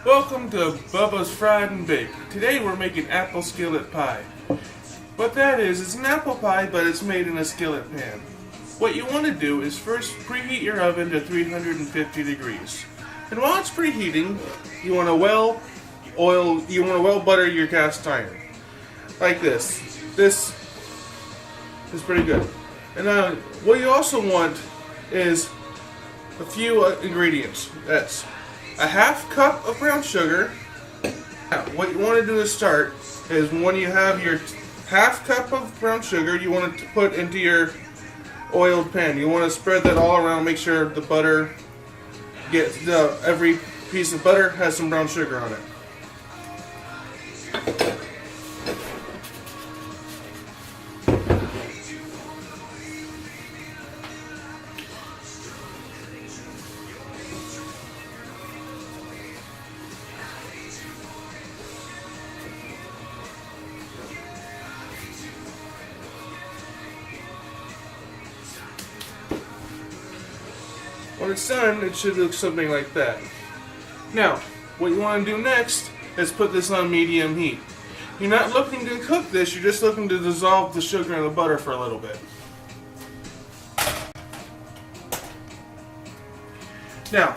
Welcome to Bubba's Fried and Baked. Today we're making apple skillet pie. What that is, it's an apple pie, but it's made in a skillet pan. What you want to do is first preheat your oven to 350 degrees. And while it's preheating, you want to well butter your cast iron. Like this. This is pretty good. And what you also want is a few ingredients. That's a half cup of brown sugar. Now, what you want to do to start is when you have your half cup of brown sugar, you want to put into your oiled pan. You want to spread that all around, make sure the butter gets, every piece of butter has some brown sugar on it. When it's done, it should look something like that. Now, what you want to do next is put this on medium heat. You're not looking to cook this, you're just looking to dissolve the sugar in the butter for a little bit. Now,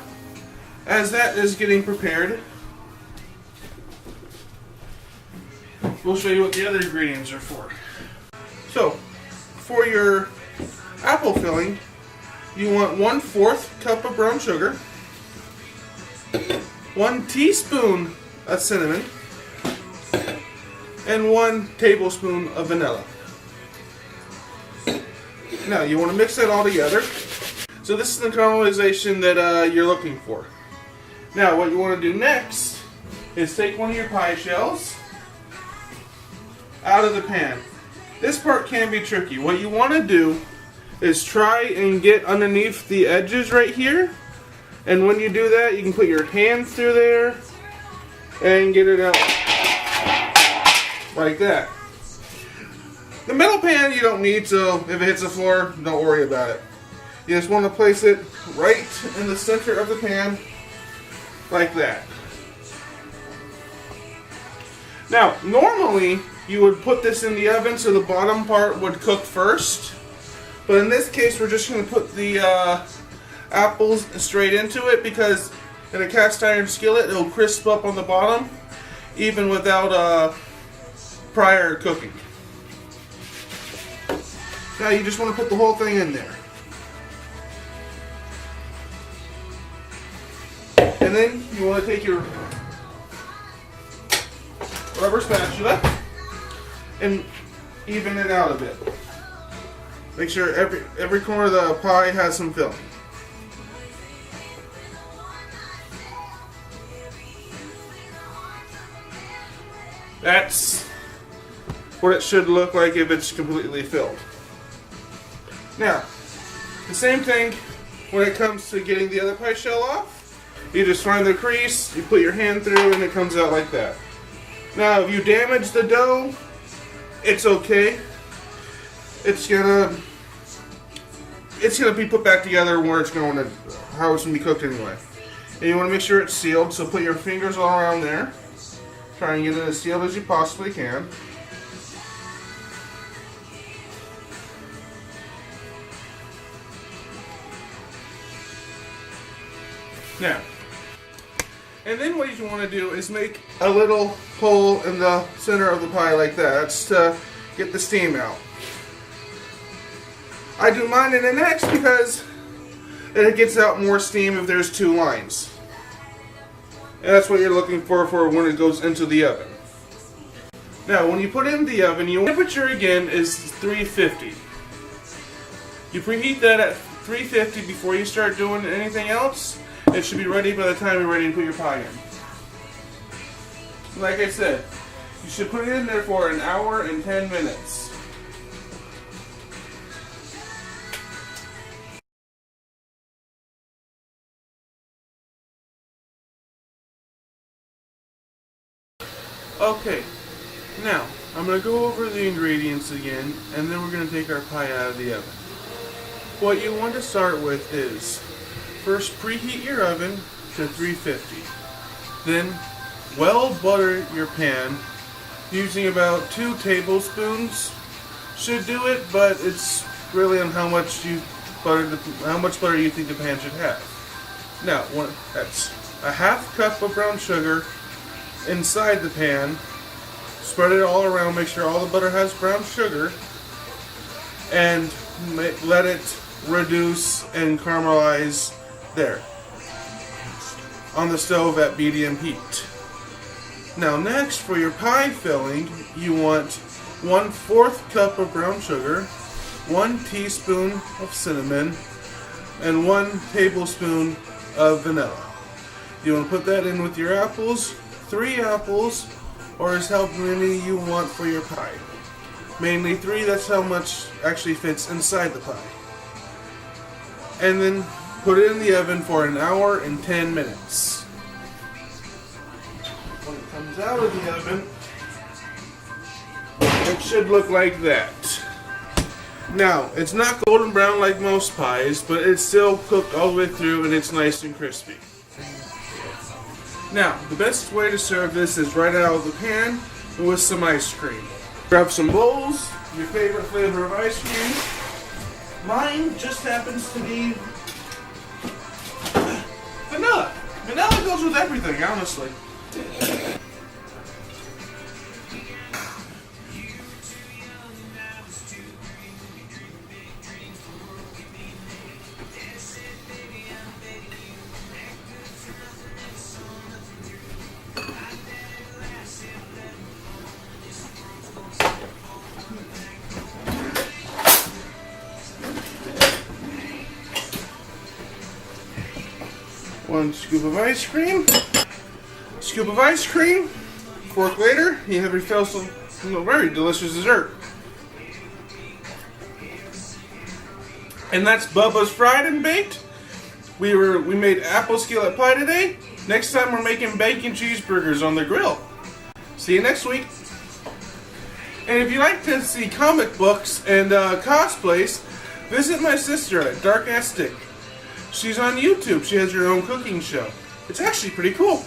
as that is getting prepared, we'll show you what the other ingredients are for. So, for your apple filling, you want 1/4 cup of brown sugar, 1 teaspoon of cinnamon, and 1 tablespoon of vanilla. Now you want to mix that all together. So this is the caramelization that you're looking for. Now what you want to do next is take one of your pie shells out of the pan. This part can be tricky. What you want to do is try and get underneath the edges right here, and when you do that you can put your hand through there and get it out like that. The metal pan you don't need, so if it hits the floor, don't worry about it. You just want to place it right in the center of the pan like that. Now normally you would put this in the oven so the bottom part would cook first. But in this case, we're just going to put the apples straight into it because in a cast iron skillet, it'll crisp up on the bottom even without prior cooking. Now you just want to put the whole thing in there. And then you want to take your rubber spatula and even it out a bit. Make sure every corner of the pie has some filling. That's what it should look like if it's completely filled. Now, the same thing when it comes to getting the other pie shell off. You just find the crease, you put your hand through, and it comes out like that. Now, if you damage the dough, it's okay. It's gonna be put back together where it's going to, how it's gonna be cooked anyway. And you want to make sure it's sealed, so put your fingers all around there. Try and get it as sealed as you possibly can. Now, and then what you want to do is make a little hole in the center of the pie like that. That's to get the steam out. I do mine in an X because it gets out more steam if there's 2 lines. And that's what you're looking for when it goes into the oven. Now, when you put it in the oven, your temperature again is 350. You preheat that at 350 before you start doing anything else. It should be ready by the time you're ready to put your pie in. Like I said, you should put it in there for an hour and 10 minutes. Okay, now I'm going to go over the ingredients again, and then we're going to take our pie out of the oven. What you want to start with is, first preheat your oven to 350. Then well butter your pan using about 2 tablespoons. Should do it, but it's really on how much butter you think the pan should have. Now, that's a half cup of brown sugar inside the pan. Spread it all around, make sure all the butter has brown sugar, and let it reduce and caramelize there on the stove at medium heat. Now next, for your pie filling, you want 1/4 cup of brown sugar, 1 teaspoon of cinnamon, and 1 tablespoon of vanilla. You want to put that in with your apples, 3 apples, or as how many you want for your pie. Mainly 3, that's how much actually fits inside the pie. And then put it in the oven for 1 hour and 10 minutes. When it comes out of the oven, it should look like that. Now, it's not golden brown like most pies, but it's still cooked all the way through and it's nice and crispy. Now, the best way to serve this is right out of the pan with some ice cream. Grab some bowls, your favorite flavor of ice cream. Mine just happens to be vanilla. Vanilla goes with everything, honestly. One scoop of ice cream. Scoop of ice cream. Fork later, you have yourself some very delicious dessert. And that's Bubba's Fried and Baked. We made apple skillet pie today. Next time we're making bacon cheeseburgers on the grill. See you next week. And if you like to see comic books and cosplays, visit my sister at Dark Ass Stick. She's on YouTube. She has her own cooking show. It's actually pretty cool.